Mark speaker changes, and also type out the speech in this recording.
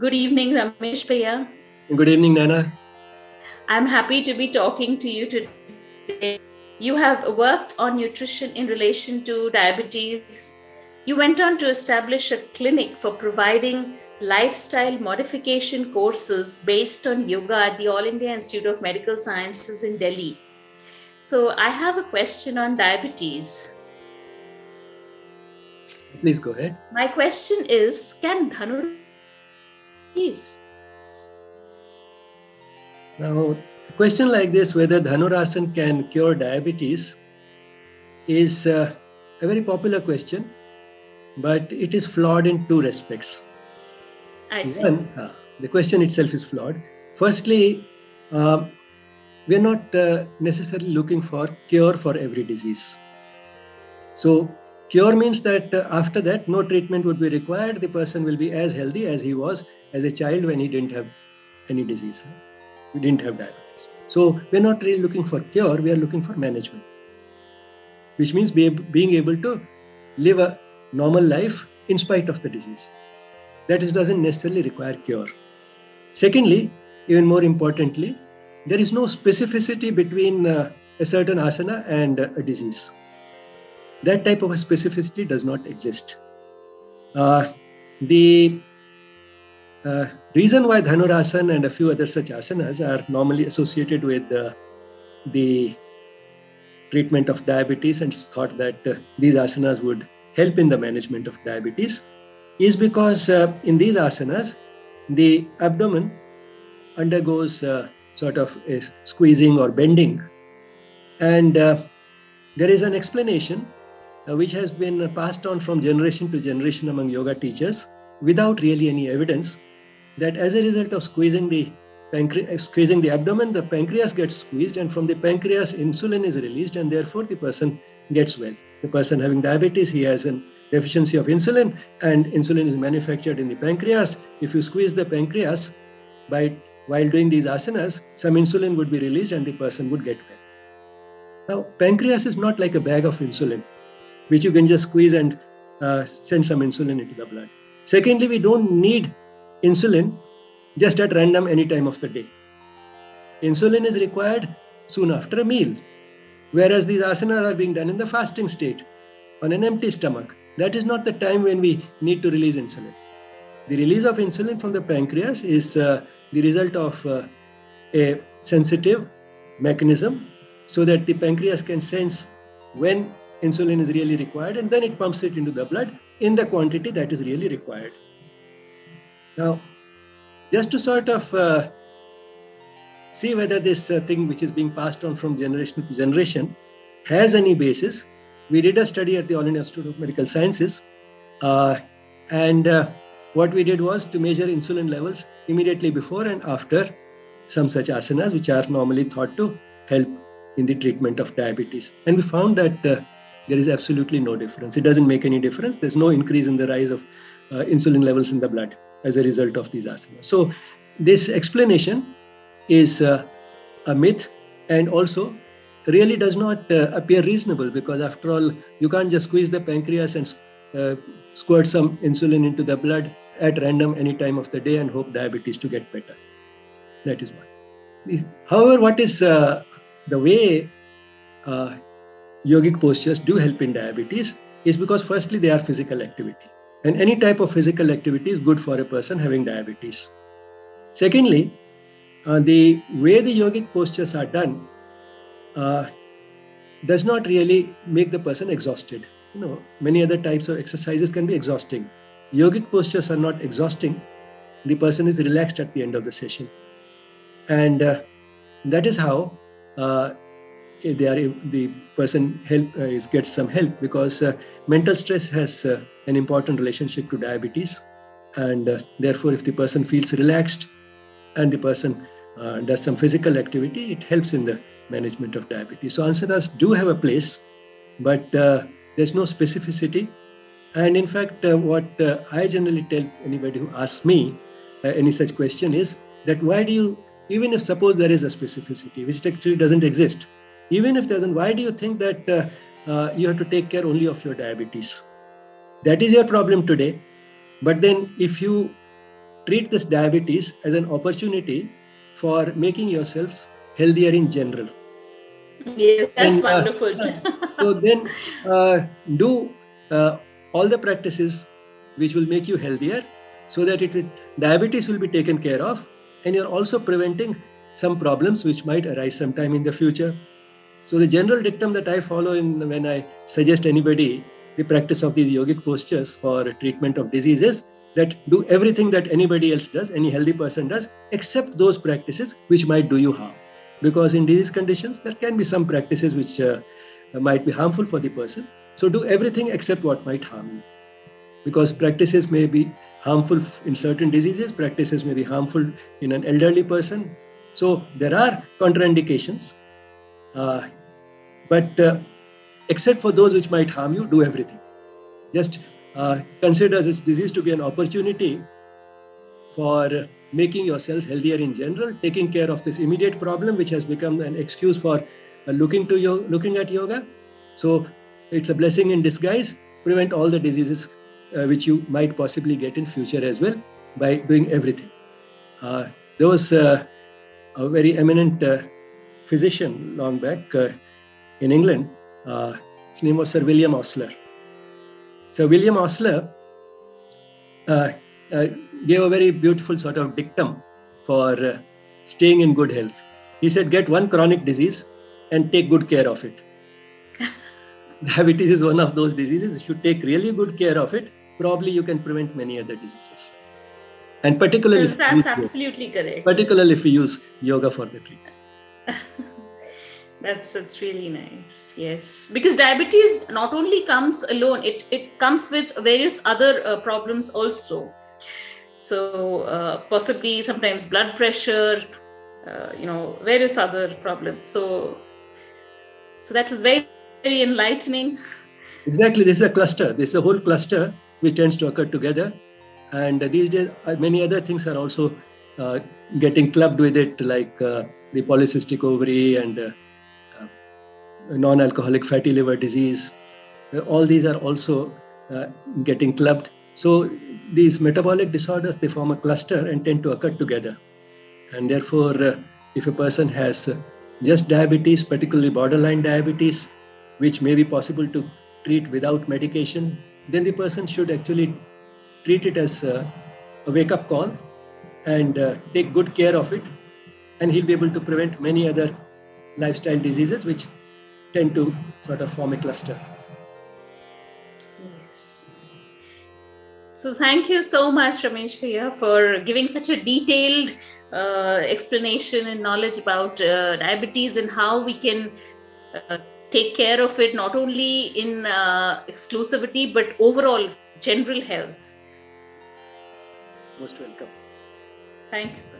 Speaker 1: Good evening, Ramesh Bhaiya.
Speaker 2: Good evening, Nana.
Speaker 1: I'm happy to be talking to you today. You have worked on nutrition in relation to diabetes. You went on to establish a clinic for providing lifestyle modification courses based on yoga at the All India Institute of Medical Sciences in Delhi. So, I have a question on diabetes.
Speaker 2: Please go ahead.
Speaker 1: My question is, can Dhanurasana
Speaker 2: Now, a question like this, whether Dhanurasana can cure diabetes, is a very popular question, but it is flawed in two respects.
Speaker 1: I see.
Speaker 2: One, the question itself is flawed. Firstly, we are not necessarily looking for cure for every disease. So, cure means that after that, no treatment would be required. The person will be as healthy as he was as a child when he didn't have any disease. We didn't have diabetes. So we're not really looking for cure, we are looking for management, which means being able to live a normal life in spite of the disease. That doesn't necessarily require cure. Secondly, even more importantly, there is no specificity between a certain asana and a disease. That type of a specificity does not exist. The reason why Dhanurasana and a few other such asanas are normally associated with the treatment of diabetes, and it's thought that these asanas would help in the management of diabetes, is because in these asanas, the abdomen undergoes sort of a squeezing or bending. And there is an explanation which has been passed on from generation to generation among yoga teachers without really any evidence, that as a result of squeezing the abdomen, the pancreas gets squeezed, and from the pancreas insulin is released, and therefore the person gets well. The person having diabetes, he has a deficiency of insulin, and insulin is manufactured in the pancreas. If you squeeze the pancreas while doing these asanas, some insulin would be released and the person would get well. Now, pancreas is not like a bag of insulin, which you can just squeeze and send some insulin into the blood. Secondly, we don't need insulin just at random any time of the day. Insulin is required soon after a meal, whereas these asanas are being done in the fasting state on an empty stomach. That is not the time when we need to release insulin. The release of insulin from the pancreas is the result of a sensitive mechanism, so that the pancreas can sense when insulin is really required, and then it pumps it into the blood in the quantity that is really required. Now, just to sort of see whether this thing which is being passed on from generation to generation has any basis, we did a study at the All India Institute of Medical Sciences, and what we did was to measure insulin levels immediately before and after some such asanas, which are normally thought to help in the treatment of diabetes. And we found that there is absolutely no difference. It doesn't make any difference. There's no increase in the rise of insulin levels in the blood as a result of these asanas. So this explanation is a myth, and also really does not appear reasonable, because after all, you can't just squeeze the pancreas and squirt some insulin into the blood at random any time of the day and hope diabetes to get better. That is one. However, what is the way yogic postures do help in diabetes is because firstly, they are physical activity, and any type of physical activity is good for a person having diabetes. Secondly, the way the yogic postures are done does not really make the person exhausted. Many other types of exercises can be exhausting. Yogic postures are not exhausting. The person is relaxed at the end of the session, and that is how the person gets some help, because mental stress has an important relationship to diabetes, and therefore if the person feels relaxed and the person does some physical activity, it helps in the management of diabetes. So asanas do have a place, but there's no specificity. And in fact, what I generally tell anybody who asks me any such question is that why do you, even if suppose there is a specificity, which actually doesn't exist, even if there isn't, why do you think that you have to take care only of your diabetes? That is your problem today. But then if you treat this diabetes as an opportunity for making yourselves healthier in general.
Speaker 1: Yes, that's wonderful.
Speaker 2: So then do all the practices which will make you healthier, so that diabetes will be taken care of, and you're also preventing some problems which might arise sometime in the future. So the general dictum that I follow when I suggest anybody the practice of these yogic postures for treatment of diseases, that do everything that anybody else does, any healthy person does, except those practices which might do you harm. Because in disease conditions, there can be some practices which might be harmful for the person. So do everything except what might harm you. Because practices may be harmful in certain diseases, practices may be harmful in an elderly person. So there are contraindications. But except for those which might harm you, do everything. Just consider this disease to be an opportunity for making yourselves healthier in general, taking care of this immediate problem, which has become an excuse for looking at yoga. So it's a blessing in disguise. Prevent all the diseases which you might possibly get in future as well by doing everything. There was a very eminent physician long back in England. His name was Sir William Osler. Sir William Osler gave a very beautiful sort of dictum for staying in good health. He said, get one chronic disease and take good care of it. Diabetes is one of those diseases. If you take really good care of it, probably you can prevent many other diseases. And particularly,
Speaker 1: that's absolutely correct.
Speaker 2: Particularly if you use yoga for the treatment.
Speaker 1: That's really nice. Yes, because diabetes not only comes alone; it comes with various other problems also. So possibly sometimes blood pressure, various other problems. So that was very, very enlightening.
Speaker 2: Exactly, this is a cluster. This is a whole cluster which tends to occur together, and these days many other things are also getting clubbed with it, like the polycystic ovary and non-alcoholic fatty liver disease. All these are also getting clubbed. So these metabolic disorders, they form a cluster and tend to occur together. And therefore, if a person has just diabetes, particularly borderline diabetes, which may be possible to treat without medication, then the person should actually treat it as a wake-up call and take good care of it. And he'll be able to prevent many other lifestyle diseases which tend to sort of form a cluster.
Speaker 1: Yes. So thank you so much, Ramesh Bhaiya, for giving such a detailed explanation and knowledge about diabetes and how we can take care of it, not only in exclusivity, but overall general health.
Speaker 2: Most welcome.
Speaker 1: Thank you, sir.